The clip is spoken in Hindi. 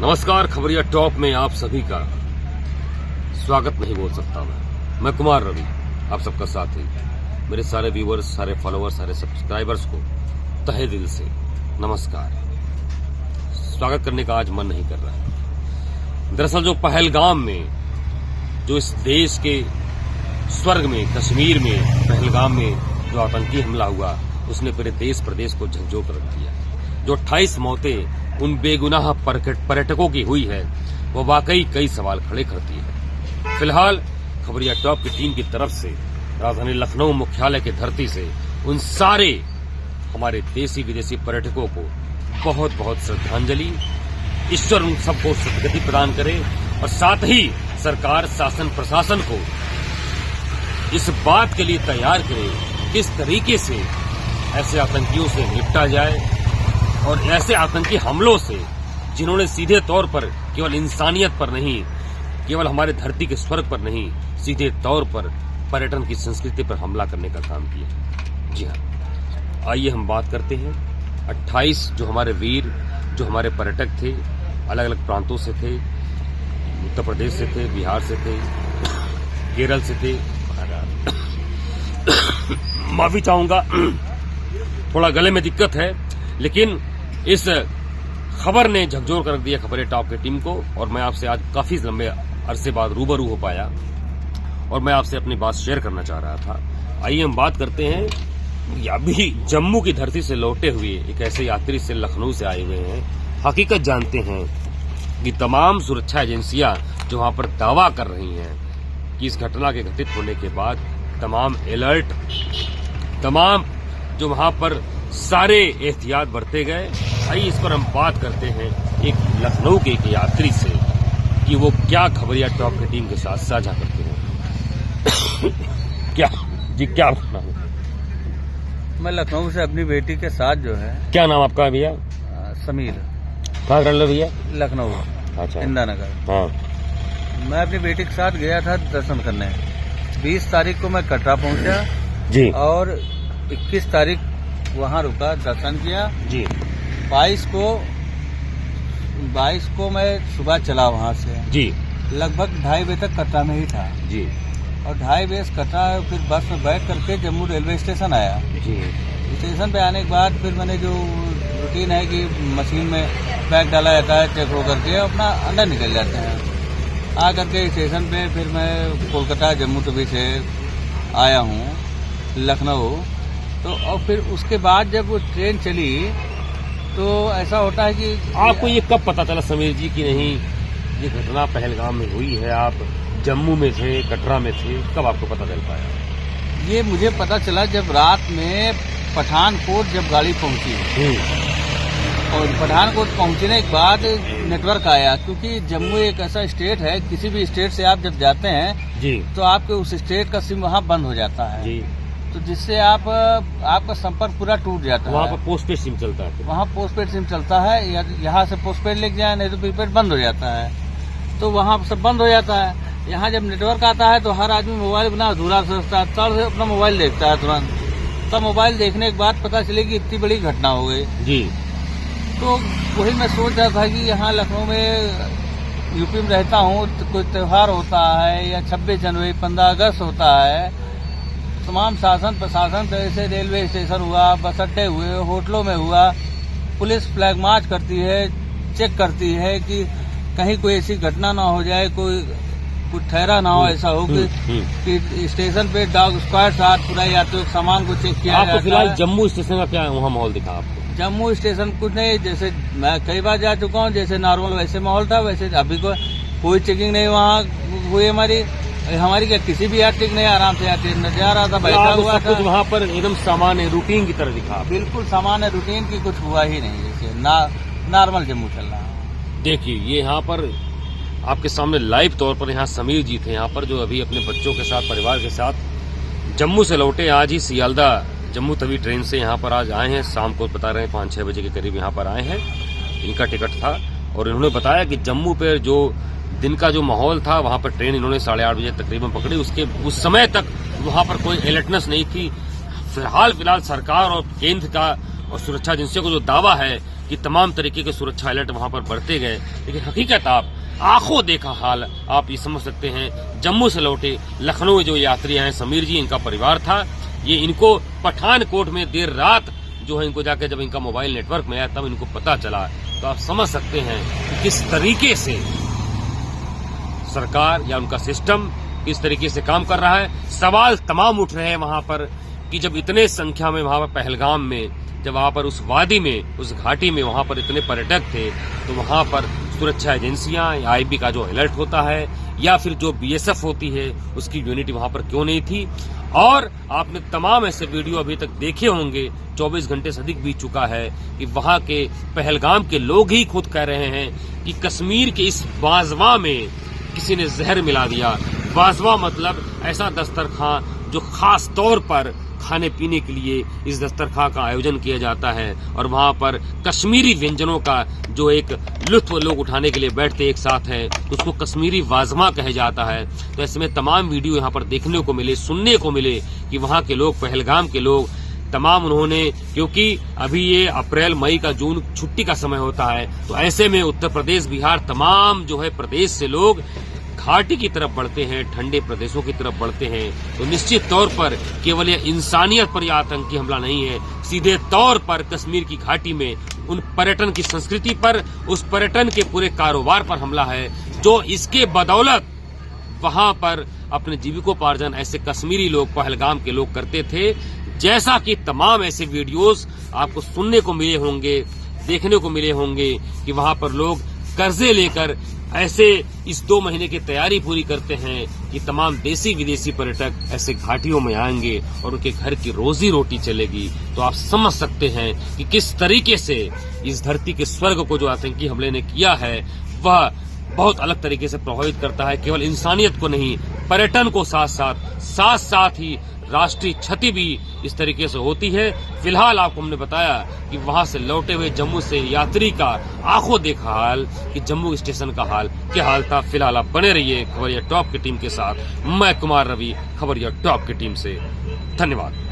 नमस्कार, खबरिया टॉप में आप सभी का स्वागत नहीं बोल सकता मैं कुमार रवि, आप सबका साथी। मेरे सारे व्यूअर्स, सारे फॉलोअर्स, सारे सब्सक्राइबर्स को तहे दिल से नमस्कार। स्वागत करने का आज मन नहीं कर रहा है। दरअसल जो पहलगाम में, जो इस देश के स्वर्ग में, कश्मीर में, पहलगाम में जो आतंकी हमला हुआ, उसने पूरे देश प्रदेश को झकझोर कर रख दिया। जो 28 मौतें उन बेगुनाह पर्यटकों की हुई है, वो वाकई कई सवाल खड़े करती है। फिलहाल खबरिया टॉप की टीम की तरफ से राजधानी लखनऊ मुख्यालय की धरती से उन सारे हमारे देशी विदेशी पर्यटकों को बहुत बहुत श्रद्धांजलि। ईश्वर उन सबको सद्गति प्रदान करे और साथ ही सरकार, शासन, प्रशासन को इस बात के लिए तैयार करे किस तरीके से ऐसे आतंकियों से निपटा जाए और ऐसे आतंकी हमलों से जिन्होंने सीधे तौर पर केवल इंसानियत पर नहीं, केवल हमारे धरती के स्वर्ग पर नहीं, सीधे तौर पर पर्यटन की संस्कृति पर हमला करने का काम किया। जी हाँ, आइए हम बात करते हैं 28 जो हमारे वीर, जो हमारे पर्यटक थे, अलग अलग प्रांतों से थे, उत्तर प्रदेश से थे, बिहार से थे, केरल से थे। माफी चाहूंगा, थोड़ा गले में दिक्कत है, लेकिन इस खबर ने झकझोर कर दिया खबरें टॉप की टीम को और मैं आपसे आज काफी लंबे अरसे बाद रूबरू हो पाया और मैं आपसे अपनी बात शेयर करना चाह रहा था। आइए हम बात करते हैं अभी जम्मू की धरती से लौटे हुए एक ऐसे यात्री से, लखनऊ से आए हुए हैं। हकीकत जानते हैं कि तमाम सुरक्षा एजेंसियां जो वहां पर दावा कर रही हैं कि इस घटना के घटित होने के बाद तमाम अलर्ट, तमाम जो वहां पर सारे एहतियात बरते गए। आइए इस पर हम बात करते हैं एक लखनऊ के एक यात्री से कि वो क्या खबरिया टॉप की टीम के साथ साझा करते हैं। क्या बताना है? मैं लखनऊ से अपनी बेटी के साथ जो है। क्या नाम आपका भैया? समीर। कहाँ कर लो भैया? लखनऊ। अच्छा, इंदिरा नगर। हाँ। मैं अपनी बेटी के साथ गया था दर्शन करने। 20 तारीख को मैं कटरा पहुंचा जी और 21 तारीख वहां रुका, दर्शन किया जी। 22 को मैं सुबह चला वहां से जी। लगभग 2:30 बजे तक कटरा में ही था जी। और 2:30 बजे कटरा, फिर बस में बैठ करके जम्मू रेलवे स्टेशन आया। जी। स्टेशन पे आने के बाद फिर मैंने जो रूटीन है कि मशीन में बैग डाला जाता है, चेक हो करके अपना अंदर निकल जाते हैं। आ करके स्टेशन पे फिर मैं कोलकाता जम्मू तवी से आया हूँ लखनऊ। तो और फिर उसके बाद जब वो ट्रेन चली तो ऐसा होता है कि आपको ये कब पता चला समीर जी कि नहीं ये घटना पहलगाम में हुई है? आप जम्मू में थे, कटरा में थे, कब आपको पता चल पाया? ये मुझे पता चला जब रात में पठानकोट जब गाड़ी पहुंची और पठानकोट पहुंचने के बाद नेटवर्क आया, क्योंकि जम्मू एक ऐसा स्टेट है, किसी भी स्टेट से आप जब जाते हैं जी तो आपके उस स्टेट का सिम वहाँ बंद हो जाता है जी, तो जिससे आपका संपर्क पूरा टूट जाता है। वहाँ पर पोस्टपेड सिम चलता है। वहाँ पोस्टपेड सिम चलता है, यहाँ से पोस्टपेड लेके जाए, नहीं तो प्रीपेड बंद हो जाता है, तो वहाँ सब बंद हो जाता है। यहाँ जब नेटवर्क आता है तो हर आदमी मोबाइल बिना अधूरा समझता है, तब से अपना मोबाइल देखता है तुरंत। तब मोबाइल देखने के बाद पता चले कि इतनी बड़ी घटना हो गई जी। तो वही मैं सोच रहा था कि यहाँ लखनऊ में, यूपी में रहता हूँ, तो कोई त्योहार होता है या 26 जनवरी, 15 अगस्त होता है, तमाम शासन प्रशासन जैसे रेलवे स्टेशन हुआ, बस अड्डे हुए, होटलों में हुआ, पुलिस फ्लैग मार्च करती है, चेक करती है कि कहीं कोई ऐसी घटना ना हो जाए, कोई कुछ ठहरा ना हो, ऐसा हो कि स्टेशन पे डॉग स्क्वाड साथ पूरा यात्रियों सामान को चेक किया जाता है। फिलहाल जम्मू स्टेशन का क्या वहाँ माहौल दिखा आपको? जम्मू स्टेशन कुछ नहीं, जैसे मैं कई बार जा चुका हूँ, जैसे नॉर्मल वैसे माहौल था, वैसे अभी कोई चेकिंग नहीं वहाँ हुई हमारी क्या किसी भी यात्री नहीं, आराम से यात्री जा रहा था, बैठा हुआ था। वहाँ पर एकदम सामान्य रूटीन की तरह दिखा? बिल्कुल सामान्य रूटीन की कुछ हुआ ही नहीं, जैसे नॉर्मल जम्मू चल रहा है। देखिए, ये यहाँ पर आपके सामने लाइव तौर पर यहाँ समीर जी थे यहाँ पर, जो अभी अपने बच्चों के साथ, परिवार के साथ जम्मू से लौटे। आज ही सियालदा जम्मू तवी ट्रेन से यहाँ पर आज आए हैं, शाम को बता रहे हैं 5-6 बजे के करीब यहाँ पर आए हैं, इनका टिकट था। और इन्होंने बताया कि जम्मू पे जो दिन का जो माहौल था, वहाँ पर ट्रेन इन्होंने 8:30 बजे तकरीबन पकड़ी। उस समय तक वहाँ पर कोई अलर्टनेस नहीं थी। फिलहाल सरकार और केंद्र का और सुरक्षा एजेंसियों को जो दावा है कि तमाम तरीके के सुरक्षा अलर्ट वहां पर बरते गए, लेकिन हकीकत आप आंखों देखा हाल आप ये समझ सकते हैं। जम्मू से लौटे लखनऊ जो यात्री हैं, समीर जी इनका परिवार था, ये इनको पठानकोट में देर रात जो है इनको जाकर जब इनका मोबाइल नेटवर्क में आया तब इनको पता चला। तो आप समझ सकते हैं कि किस तरीके से सरकार या उनका सिस्टम किस तरीके से काम कर रहा है। सवाल तमाम उठ रहे हैं वहां पर कि जब इतने संख्या में वहां पर पहलगाम में, जब वहां पर उस वादी में, उस घाटी में वहां पर इतने पर्यटक थे, तो वहां पर सुरक्षा एजेंसियां या आईबी का जो अलर्ट होता है या फिर जो बीएसएफ होती है उसकी यूनिटी वहां पर क्यों नहीं थी। और आपने तमाम ऐसे वीडियो अभी तक देखे होंगे, 24 घंटे से अधिक बीत चुका है कि वहां के पहलगाम के लोग ही खुद कह रहे हैं कि कश्मीर के इस बाजवा में किसी ने जहर मिला दिया। बाजवा मतलब ऐसा दस्तरखान जो खास तौर पर खाने पीने के लिए इस दस्तरखान का आयोजन किया जाता है और वहां पर कश्मीरी व्यंजनों का जो एक लुत्फ लोग उठाने के लिए बैठते एक साथ हैं, उसको कश्मीरी वाजमा कहा जाता है। तो ऐसे में तमाम वीडियो यहाँ पर देखने को मिले, सुनने को मिले कि वहां के लोग, पहलगाम के लोग तमाम उन्होंने, क्योंकि अभी ये अप्रैल मई का जून छुट्टी का समय होता है, तो ऐसे में उत्तर प्रदेश बिहार तमाम जो है प्रदेश से लोग घाटी की तरफ बढ़ते हैं, ठंडे प्रदेशों की तरफ बढ़ते हैं। तो निश्चित तौर पर केवल यह इंसानियत पर यह आतंकी हमला नहीं है, सीधे तौर पर कश्मीर की घाटी में उन पर्यटन की संस्कृति पर, उस पर्यटन के पूरे कारोबार पर हमला है, जो इसके बदौलत वहां पर अपने जीविकोपार्जन ऐसे कश्मीरी लोग, पहलगाम के लोग करते थे। जैसा कि तमाम ऐसे वीडियोस आपको सुनने को मिले होंगे, देखने को मिले होंगे कि वहां पर लोग कर्जे लेकर ऐसे इस 2 महीने की तैयारी पूरी करते हैं कि तमाम देसी विदेशी पर्यटक ऐसे घाटियों में आएंगे और उनके घर की रोजी रोटी चलेगी। तो आप समझ सकते हैं कि किस तरीके से इस धरती के स्वर्ग को जो आतंकी हमले ने किया है वह बहुत अलग तरीके से प्रभावित करता है, केवल इंसानियत को नहीं, पर्यटन को साथ साथ ही राष्ट्रीय क्षति भी इस तरीके से होती है। फिलहाल आपको हमने बताया कि वहां से लौटे हुए जम्मू से यात्री का आंखों देखा हाल, कि जम्मू स्टेशन का हाल क्या हाल था। फिलहाल आप बने रहिए खबरिया टॉप की टीम के साथ। मैं कुमार रवि, खबरिया टॉप की टीम से। धन्यवाद।